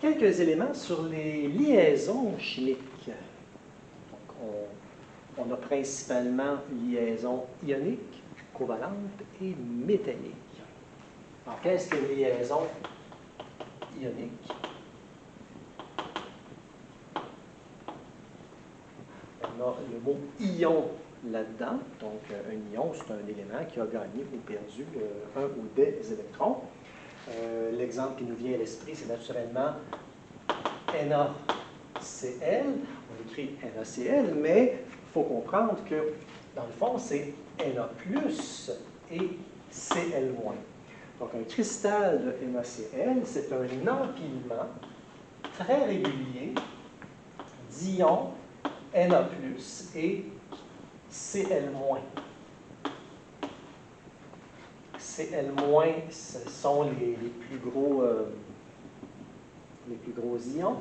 quelques éléments sur les liaisons chimiques. Donc, on a principalement liaisons ioniques, covalentes et métalliques. Alors, qu'est-ce qu'une liaison ionique? On a le mot ion là-dedans. Donc, un ion, c'est un élément qui a gagné ou perdu un ou des électrons. L'exemple qui nous vient à l'esprit, c'est naturellement NaCl. On écrit NaCl, mais il faut comprendre que, dans le fond, c'est Na+, et Cl-. Donc, un cristal de NaCl, c'est un empilement très régulier d'ions Na+, et Cl-. Cl-, ce sont les plus gros ions.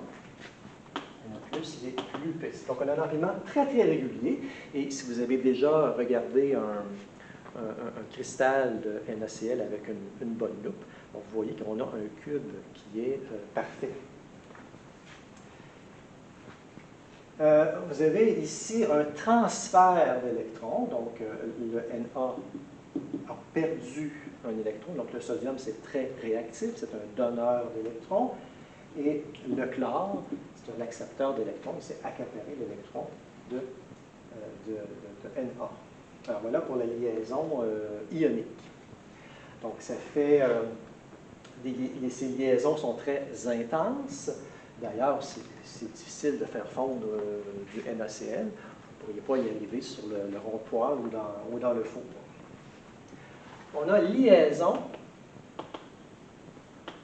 Na+, il est plus petit. Donc, on a un empilement très, très régulier. Et si vous avez déjà regardé un cristal de NaCl avec une bonne loupe, donc vous voyez qu'on a un cube qui est parfait. Vous avez ici un transfert d'électrons. Donc, le Na a perdu un électron. Donc, le sodium, c'est très réactif. C'est un donneur d'électrons. Et le chlore, c'est un accepteur d'électrons. Il s'est accaparé l'électron de Na. Alors, voilà pour la liaison ionique. Donc, ça fait... ces liaisons sont très intenses. D'ailleurs, c'est difficile de faire fondre du NaCl. Vous ne pourriez pas y arriver sur le rond-poêle ou dans le four. On a liaison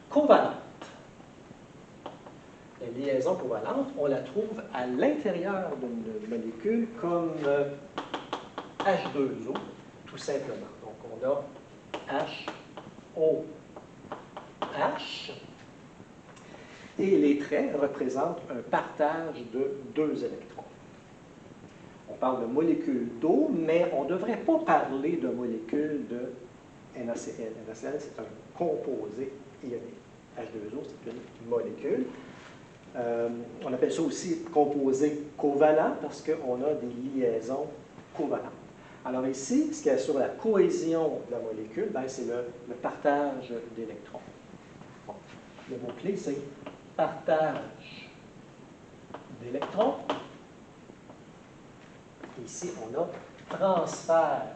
covalente. La liaison covalente, on la trouve à l'intérieur d'une molécule comme H2O, tout simplement. Donc, on a HOH, et les traits représentent un partage de 2 électrons. On parle de molécules d'eau, mais on ne devrait pas parler de molécules de NaCl. NaCl, c'est un composé ionique. H2O, c'est une molécule. On appelle ça aussi composé covalent parce qu'on a des liaisons covalentes. Alors ici, ce qui assure la cohésion de la molécule, c'est le partage d'électrons. Bon, le mot-clé, c'est partage d'électrons. Ici, on a transfert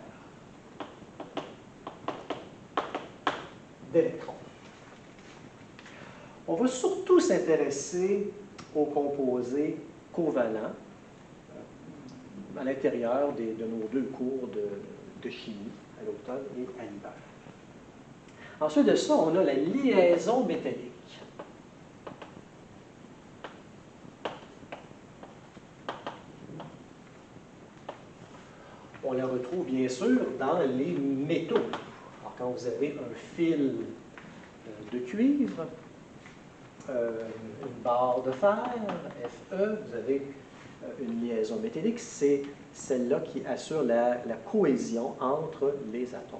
d'électrons. On va surtout s'intéresser aux composés covalents à l'intérieur de nos 2 cours de chimie, à l'automne et à l'hiver. Ensuite de ça, on a la liaison métallique. On la retrouve bien sûr dans les métaux. Alors, quand vous avez un fil de cuivre, une barre de fer, Fe, vous avez une liaison métallique, c'est celle-là qui assure la cohésion entre les atomes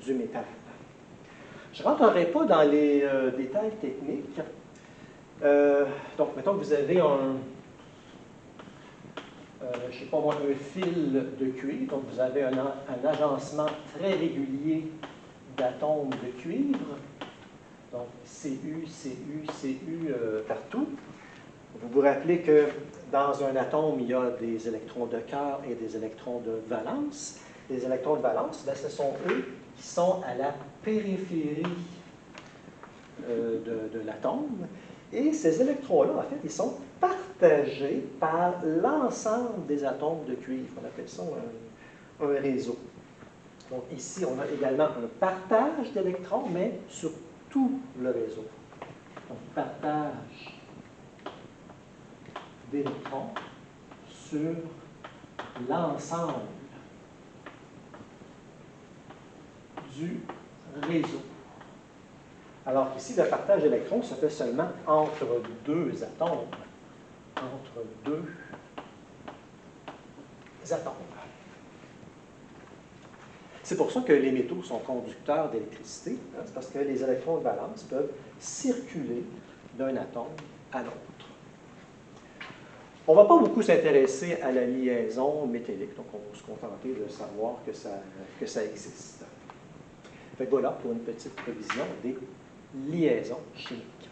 du métal. Je ne rentrerai pas dans les détails techniques. Donc, mettons que vous avez je ne sais pas moi, un fil de cuivre, donc vous avez un agencement très régulier d'atomes de cuivre. Donc, Cu, Cu, Cu partout. Vous vous rappelez que dans un atome, il y a des électrons de cœur et des électrons de valence. Les électrons de valence, ce sont eux qui sont à la périphérie de l'atome. Et ces électrons-là, en fait, ils sont partagés par l'ensemble des atomes de cuivre. On appelle ça un réseau. Donc, ici, on a également un partage d'électrons, mais sur tout le réseau. Donc, partage d'électrons sur l'ensemble du réseau. Alors qu'ici, le partage d'électrons se fait seulement entre 2 atomes. Entre 2 atomes. C'est pour ça que les métaux sont conducteurs d'électricité. C'est parce que les électrons de valence peuvent circuler d'un atome à l'autre. On ne va pas beaucoup s'intéresser à la liaison métallique, donc on va se contenter de savoir que ça existe. Fait que voilà pour une petite prévision des liaisons chimiques.